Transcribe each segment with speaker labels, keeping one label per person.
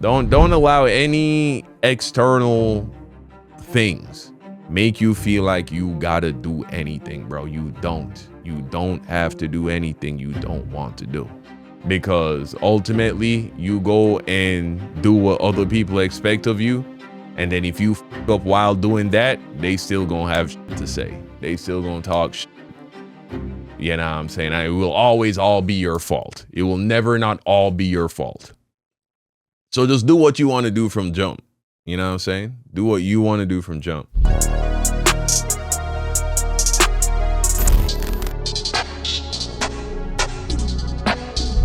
Speaker 1: Don't allow any external things make you feel like you gotta do anything, bro. You don't have to do anything you don't want to do, because ultimately you go and do what other people expect of you, and then if you f up while doing that, they still gonna have shit to say. They still gonna talk shit. You know what I'm saying? It will always all be your fault. It will never not all be your fault. So just do what you want to do from jump. You know what I'm saying? Do what you want to do from jump.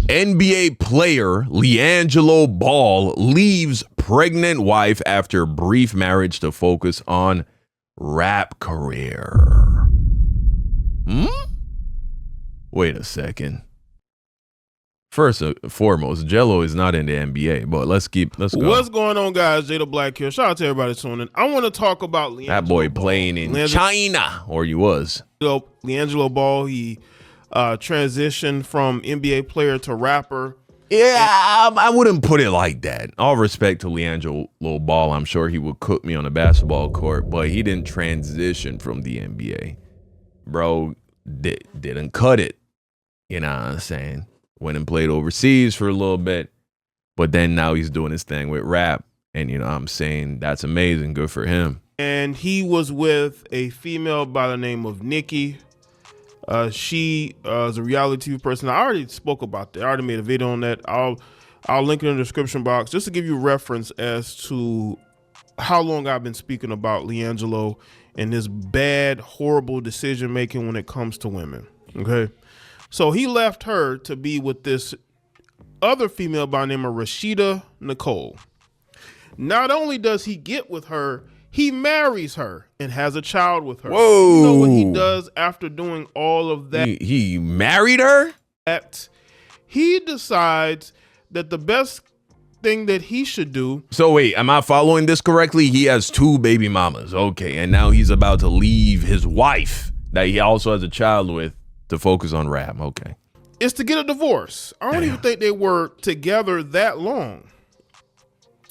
Speaker 1: NBA player LiAngelo Ball leaves pregnant wife after brief marriage to focus on rap career. Wait a second. First and foremost, Jello is not in the NBA, but let's go.
Speaker 2: What's going on, guys? Jada Black here. Shout out to everybody tuning in. I want to talk about LiAngelo
Speaker 1: that boy
Speaker 2: Ball.
Speaker 1: playing in China, or he was.
Speaker 2: LiAngelo Ball, he transitioned from NBA player to rapper.
Speaker 1: Yeah, I wouldn't put it like that. All respect to LiAngelo Ball. I'm sure he would cook me on a basketball court, but he didn't transition from the NBA. Bro, didn't cut it. You know what I'm saying? Went and played overseas for a little bit, but then now he's doing his thing with rap. And, you know what I'm saying? That's amazing. Good for him.
Speaker 2: And he was with a female by the name of Nikki. She is a reality TV person. I already spoke about that. I already made a video on that. I'll link it in the description box just to give you reference as to how long I've been speaking about LiAngelo and his bad, horrible decision making when it comes to women. Okay. So he left her to be with this other female by the name of Rashida Nicole. Not only does he get with her, he marries her and has a child with her.
Speaker 1: Whoa.
Speaker 2: You know what he does after doing all of that?
Speaker 1: He married her?
Speaker 2: He decides that the best thing that he should do.
Speaker 1: So wait, am I following this correctly? He has 2 baby mamas. Okay. And now he's about to leave his wife that he also has a child with to focus on rap. Okay.
Speaker 2: It's to get a divorce. I don't even think they were together that long.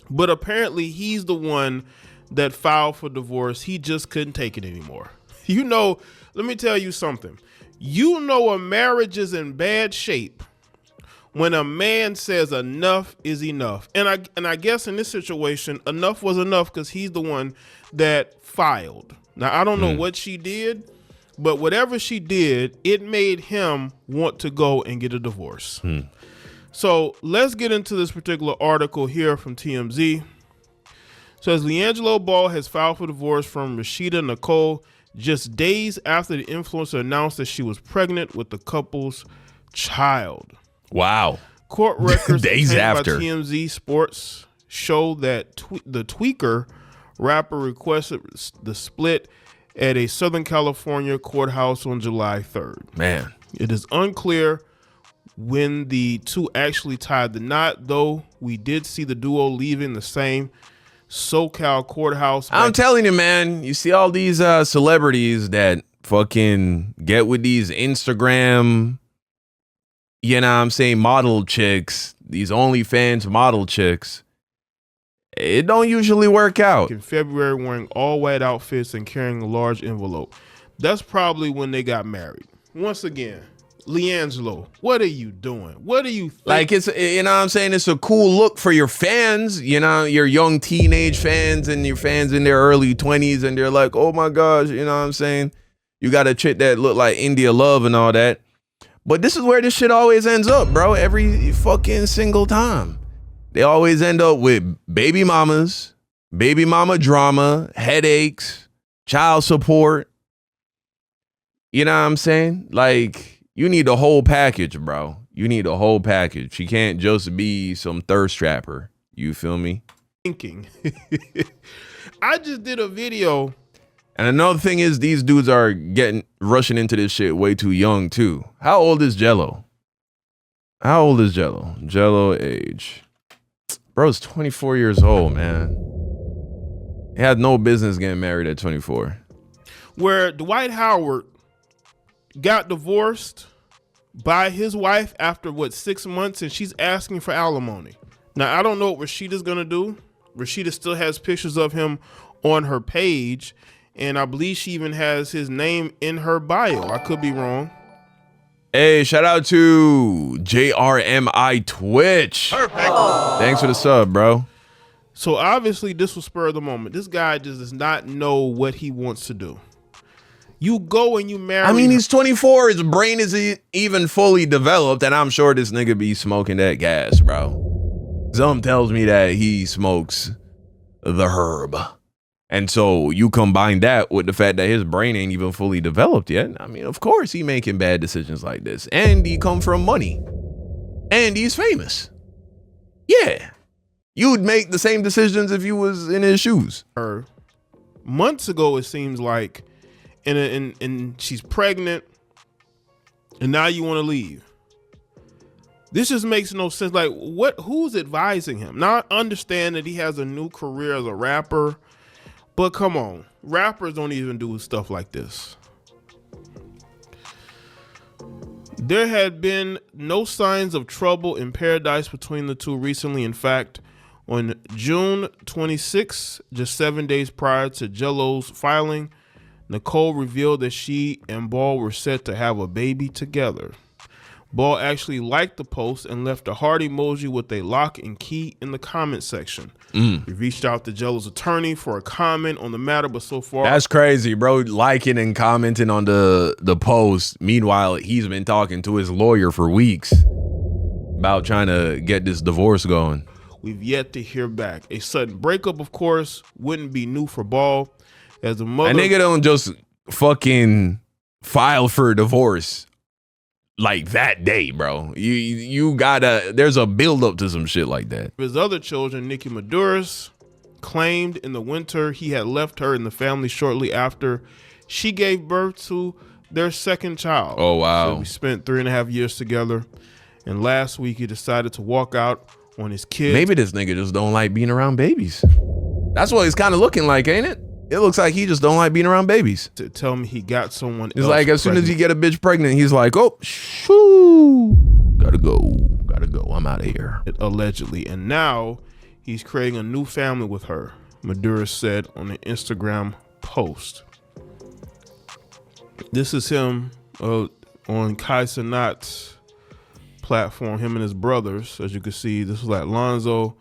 Speaker 2: But apparently he's the one that filed for divorce. He just couldn't take it anymore. You know, let me tell you something. You know a marriage is in bad shape when a man says enough is enough. And I guess in this situation, enough was enough because he's the one that filed. Now, I don't know what she did, but whatever she did, it made him want to go and get a divorce. So let's get into this particular article here from TMZ. It says LiAngelo Ball has filed for divorce from Rashida Nicole just days after the influencer announced that she was pregnant with the couple's child.
Speaker 1: Wow.
Speaker 2: Court records
Speaker 1: days after
Speaker 2: by TMZ Sports show that the Tweaker rapper requested the split at a Southern California courthouse on July 3rd.
Speaker 1: Man.
Speaker 2: It is unclear when the two actually tied the knot, though we did see the duo leaving the same SoCal courthouse.
Speaker 1: I'm telling you, man, you see all these celebrities that fucking get with these Instagram, you know what I'm saying, model chicks, these OnlyFans model chicks. It don't usually work out.
Speaker 2: In February, wearing all white outfits and carrying a large envelope. That's probably when they got married. Once again, LiAngelo, what are you doing? What do you think?
Speaker 1: Like, it's, you know what I'm saying? It's a cool look for your fans, you know, your young teenage fans and your fans in their early 20s. And they're like, oh my gosh, you know what I'm saying? You got a chick that look like India Love and all that. But this is where this shit always ends up, bro. Every fucking single time. They always end up with baby mamas, baby mama drama, headaches, child support. You know what I'm saying? Like, you need the whole package, bro. You need the whole package. She can't just be some thirst trapper. You feel me?
Speaker 2: Thinking. I just did a video.
Speaker 1: And another thing is these dudes are rushing into this shit way too young too. How old is Jello? How old is Jello? Jello age. Bro's 24 years old, man. He had no business getting married at 24.
Speaker 2: Where Dwight Howard got divorced by his wife after, 6 months, and she's asking for alimony. Now, I don't know what Rashida's going to do. Rashida still has pictures of him on her page, and I believe she even has his name in her bio. I could be wrong.
Speaker 1: Hey, shout out to JRMI Twitch. Perfect. Thanks for the sub, bro.
Speaker 2: So obviously this was spur of the moment. This guy just does not know what he wants to do. You go and you marry.
Speaker 1: I mean, he's 24. His brain isn't even fully developed, and I'm sure this nigga be smoking that gas, bro. Something tells me that he smokes the herb. And so you combine that with the fact that his brain ain't even fully developed yet. I mean, of course he making bad decisions like this. And he come from money. And he's famous. Yeah. You'd make the same decisions if you was in his shoes.
Speaker 2: Months ago, it seems like, and she's pregnant, and now you want to leave. This just makes no sense. Like, who's advising him? Now, I understand that he has a new career as a rapper, but come on, rappers don't even do stuff like this. There had been no signs of trouble in paradise between the two recently. In fact, on June 26, just 7 days prior to Jello's filing, Nicole revealed that she and Ball were set to have a baby together. Ball actually liked the post and left a heart emoji with a lock and key in the comment section. We reached out to Jello's attorney for a comment on the matter, but so far...
Speaker 1: That's crazy, bro. Liking and commenting on the post. Meanwhile, he's been talking to his lawyer for weeks about trying to get this divorce going.
Speaker 2: We've yet to hear back. A sudden breakup, of course, wouldn't be new for Ball. As a mother...
Speaker 1: A nigga don't just fucking file for divorce like that day, bro. You gotta, there's a build up to some shit like that.
Speaker 2: His other children, Nicki Maduris, claimed in the winter he had left her and the family shortly after she gave birth to their second child.
Speaker 1: Oh, wow.
Speaker 2: So we spent 3.5 years together, and last week he decided to walk out on his kids.
Speaker 1: Maybe this nigga just don't like being around babies. That's what it's kind of looking like, ain't it? It looks like he just don't like being around babies.
Speaker 2: To tell me he got someone
Speaker 1: It's
Speaker 2: else
Speaker 1: like as soon
Speaker 2: pregnant.
Speaker 1: as you get a bitch pregnant, he's like, oh, shoo, gotta go, I'm out of here.
Speaker 2: Allegedly. And now he's creating a new family with her, Maduris said on an Instagram post. This is him on Kai Cenat's platform, him and his brothers. As you can see, this is like Lonzo,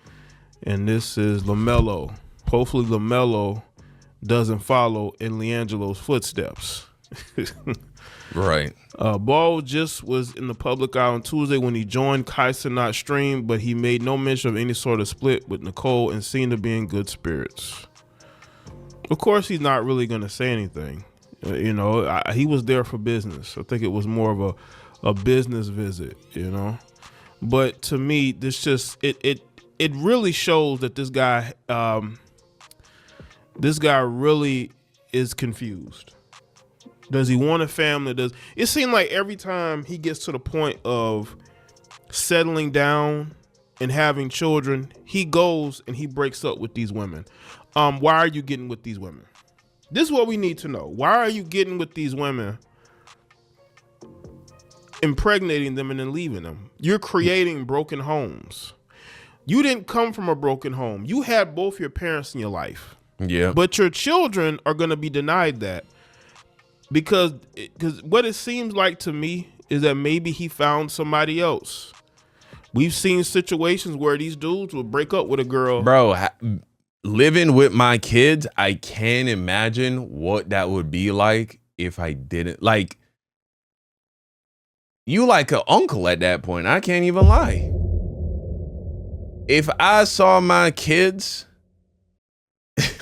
Speaker 2: and this is LaMelo. Hopefully LaMelo doesn't follow in LiAngelo's footsteps.
Speaker 1: Right.
Speaker 2: Ball just was in the public eye on Tuesday when he joined Kai Cenat's stream, but he made no mention of any sort of split with Nicole and seemed to be in good spirits. Of course, he's not really going to say anything. He was there for business. I think it was more of a business visit, But to me, this just it really shows that this guy really is confused. Does he want a family? It seems like every time he gets to the point of settling down and having children, he goes and he breaks up with these women. Why are you getting with these women? This is what we need to know. Why are you getting with these women, impregnating them, and then leaving them? You're creating broken homes. You didn't come from a broken home. You had both your parents in your life.
Speaker 1: Yeah.
Speaker 2: But your children are going to be denied that because what it seems like to me is that maybe he found somebody else. We've seen situations where these dudes will break up with a girl.
Speaker 1: Bro, living with my kids, I can't imagine what that would be like if I didn't. Like, you like an uncle at that point. I can't even lie. If I saw my kids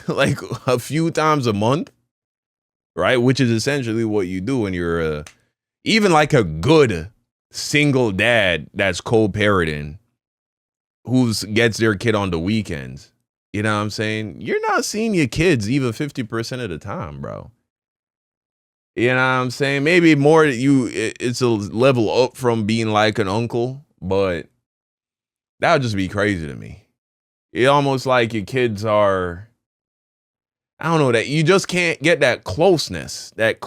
Speaker 1: like a few times a month, right, which is essentially what you do when you're even like a good single dad that's co-parenting who gets their kid on the weekends, you know what I'm saying? You're not seeing your kids even 50% of the time, bro. You know what I'm saying? Maybe more it's a level up from being like an uncle, but that would just be crazy to me. It's almost like your kids are, I don't know, that you just can't get that closeness that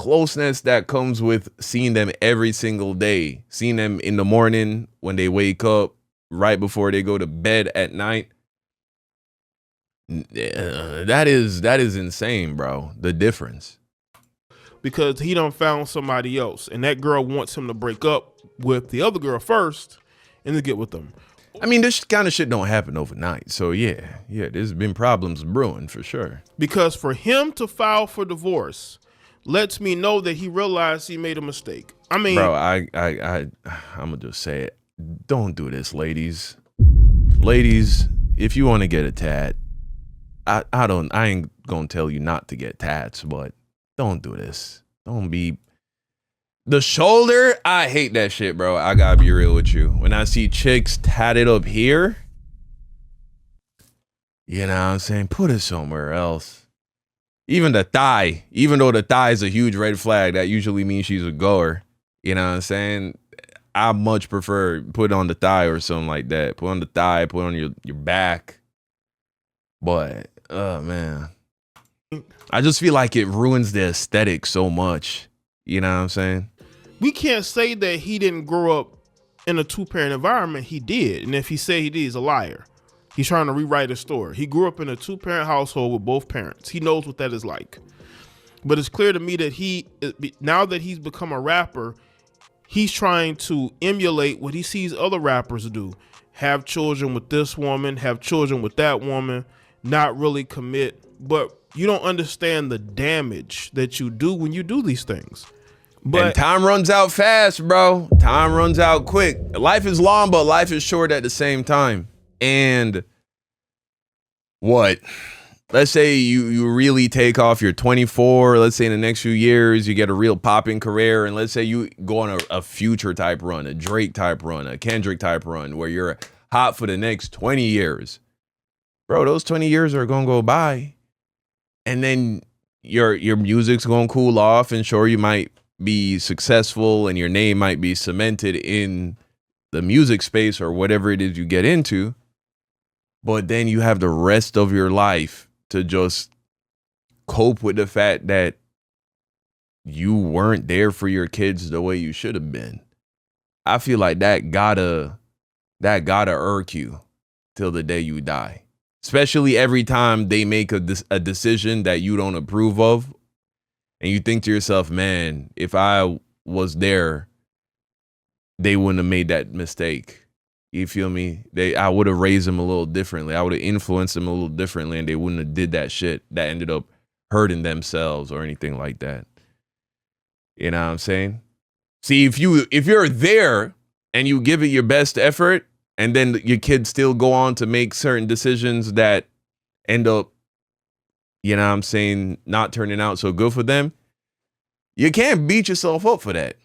Speaker 1: comes with seeing them every single day, seeing them in the morning when they wake up, right before they go to bed at night. That is insane, bro. The difference.
Speaker 2: Because he done found somebody else, and that girl wants him to break up with the other girl first and then get with them.
Speaker 1: I mean, this kind of shit don't happen overnight. So yeah, there's been problems brewing for sure.
Speaker 2: Because for him to file for divorce lets me know that he realized he made a mistake. I mean,
Speaker 1: bro, I'm gonna just say it. Don't do this, ladies. Ladies, if you want to get a tat, I ain't gonna tell you not to get tats, but don't do this. Don't be the shoulder. I hate that shit, bro. I gotta be real with you. When I see chicks tatted up here, you know what I'm saying? Put it somewhere else. Even the thigh, even though the thigh is a huge red flag, that usually means she's a goer. You know what I'm saying? I much prefer put on the thigh or something like that. Put on the thigh, put on your back. But, oh man. I just feel like it ruins the aesthetic so much. You know what I'm saying?
Speaker 2: We can't say that he didn't grow up in a two-parent environment. He did. And if he said he did, he's a liar. He's trying to rewrite his story. He grew up in a two-parent household with both parents. He knows what that is like. But it's clear to me that now that he's become a rapper, he's trying to emulate what he sees other rappers do. Have children with this woman, have children with that woman, not really commit. But you don't understand the damage that you do when you do these things. But
Speaker 1: and time runs out fast, bro. Time runs out quick. Life is long, but life is short at the same time. And what? Let's say you really take off, you're 24. Let's say in the next few years, you get a real popping career. And let's say you go on a Future type run, a Drake type run, a Kendrick type run, where you're hot for the next 20 years. Bro, those 20 years are going to go by. And then your music's going to cool off. And sure, you might be successful and your name might be cemented in the music space or whatever it is you get into. But then you have the rest of your life to just cope with the fact that you weren't there for your kids the way you should have been. I feel like that gotta irk you till the day you die. Especially every time they make a decision that you don't approve of. And you think to yourself, man, if I was there, they wouldn't have made that mistake. You feel me? I would have raised them a little differently. I would have influenced them a little differently, and they wouldn't have did that shit that ended up hurting themselves or anything like that. You know what I'm saying? See, if you're there and you give it your best effort, and then your kids still go on to make certain decisions that end up, you know what I'm saying, not turning out so good for them, you can't beat yourself up for that.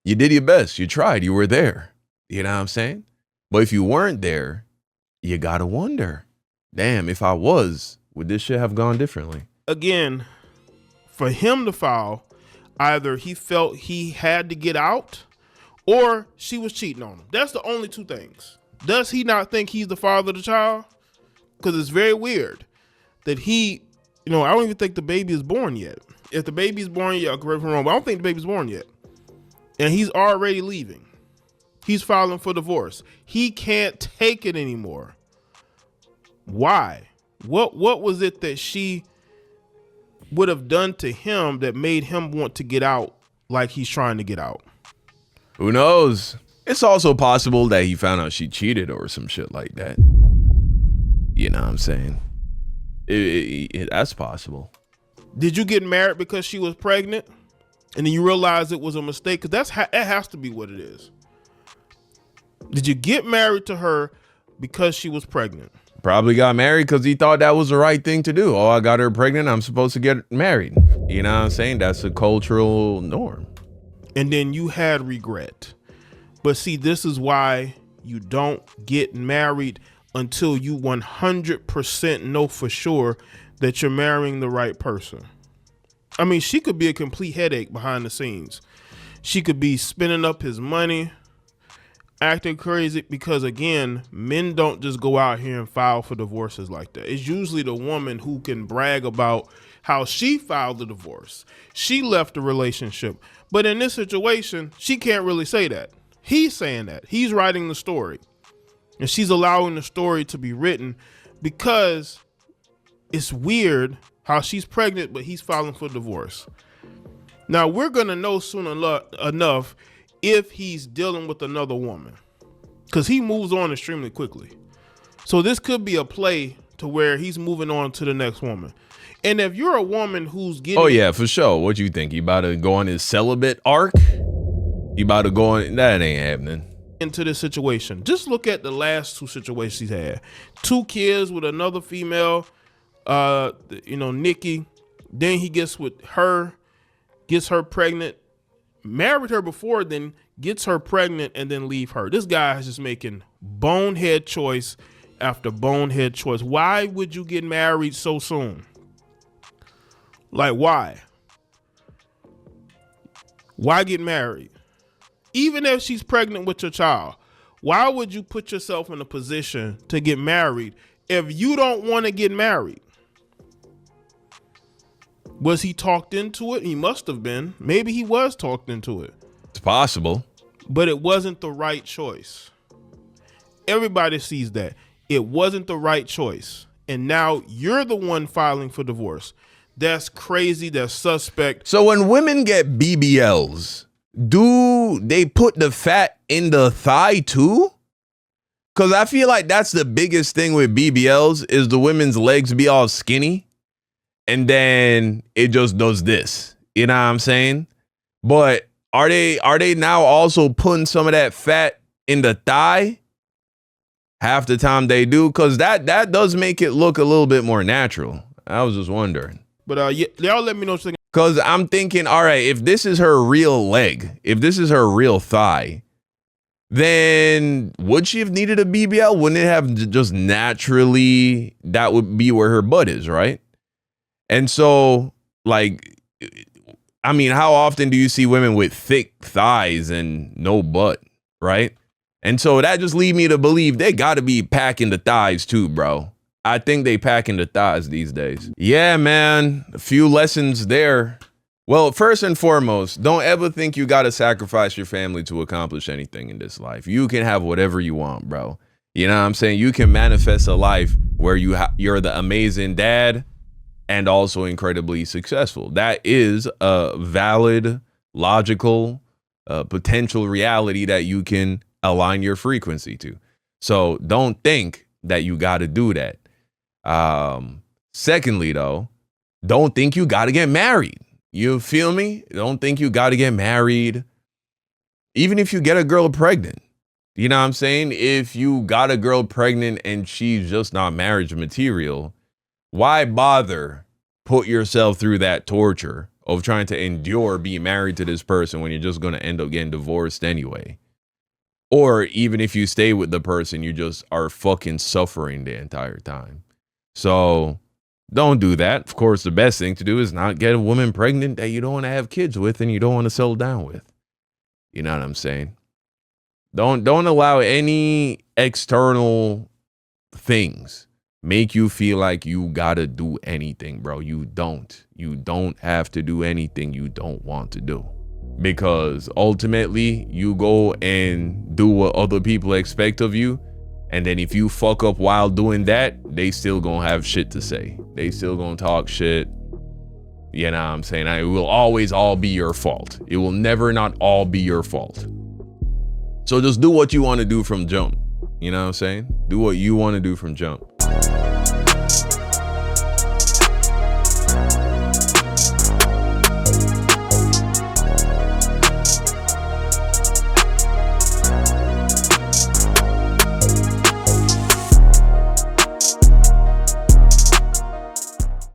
Speaker 1: You did your best. You tried. You were there. You know what I'm saying? But if you weren't there, you got to wonder, damn, if I was, would this shit have gone differently?
Speaker 2: again, for him to file, either he felt he had to get out or she was cheating on him. That's the only two things. Does he not think he's the father of the child? Because it's very weird that I don't even think the baby is born yet. If the baby's born yet, correct me if I'm wrong, but I don't think the baby's born yet. And he's already leaving. He's filing for divorce. He can't take it anymore. Why? What was it that she would have done to him that made him want to get out like he's trying to get out?
Speaker 1: Who knows? It's also possible that he found out she cheated or some shit like that. You know what I'm saying? That's possible.
Speaker 2: Did you get married because she was pregnant and then you realize it was a mistake? Because that has to be what it is. Did you get married to her because she was pregnant?
Speaker 1: Probably got married because he thought that was the right thing to do. Oh, I got her pregnant, I'm supposed to get married. You know what I'm saying? That's a cultural norm.
Speaker 2: And then you had regret. But see, this is why you don't get married until you 100% know for sure that you're marrying the right person. I mean, she could be a complete headache behind the scenes. She could be spending up his money, acting crazy, because again, men don't just go out here and file for divorces like that. It's usually the woman who can brag about how she filed the divorce. She left the relationship. But in this situation, she can't really say that. He's saying that. He's writing the story. And she's allowing the story to be written because it's weird how she's pregnant, but he's filing for divorce. Now, we're going to know soon enough if he's dealing with another woman, because he moves on extremely quickly. So this could be a play to where he's moving on to the next woman. And if you're a woman who's getting...
Speaker 1: Oh, yeah, for sure. What you think? He about to go on his celibate arc? He about to go on... That ain't happening.
Speaker 2: Into this situation. Just look at the last two situations he's had. 2 kids with another female, Nikki. Then he gets with her, gets her pregnant, married her before, then gets her pregnant, and then leave her. This guy is just making bonehead choice after bonehead choice. Why would you get married so soon? Like, why? Why get married? Even if she's pregnant with your child, why would you put yourself in a position to get married if you don't want to get married? Was he talked into it? He must have been. Maybe he was talked into it.
Speaker 1: It's possible.
Speaker 2: But it wasn't the right choice. Everybody sees that. It wasn't the right choice. And now you're the one filing for divorce. That's crazy. That's suspect.
Speaker 1: So when women get BBLs, do they put the fat in the thigh too? Because I feel like that's the biggest thing with BBLs is the women's legs be all skinny. And then it just does this. You know what I'm saying? But are they now also putting some of that fat in the thigh? Half the time they do, because that does make it look a little bit more natural. I was just wondering.
Speaker 2: But y'all let me know what you think.
Speaker 1: Because I'm thinking, all right, if this is her real leg, if this is her real thigh, then would she have needed a BBL? Wouldn't it have just naturally, that would be where her butt is, right? And so, like, I mean, how often do you see women with thick thighs and no butt, right? And so that just leads me to believe they got to be packing the thighs too, bro. I think they packing the thighs these days. Yeah, man, a few lessons there. Well, first and foremost, don't ever think you got to sacrifice your family to accomplish anything in this life. You can have whatever you want, bro. You know what I'm saying? You can manifest a life where you're the amazing dad and also incredibly successful. That is a valid, logical, potential reality that you can align your frequency to. So don't think that you got to do that. Secondly, though, don't think you got to get married. You feel me? Don't think you got to get married. Even if you get a girl pregnant, you know what I'm saying? If you got a girl pregnant and she's just not marriage material, why bother put yourself through that torture of trying to endure being married to this person when you're just going to end up getting divorced anyway? Or even if you stay with the person, you just are fucking suffering the entire time. So don't do that. Of course, the best thing to do is not get a woman pregnant that you don't want to have kids with and you don't want to settle down with. You know what I'm saying? Don't allow any external things make you feel like you gotta do anything, bro. You don't have to do anything you don't want to do, because ultimately you go and do what other people expect of you. And then if you fuck up while doing that, they still gonna have shit to say. They still gonna talk shit. You know what I'm saying? It will always all be your fault. It will never not all be your fault. So just do what you want to do from jump. You know what I'm saying? Do what you want to do from jump.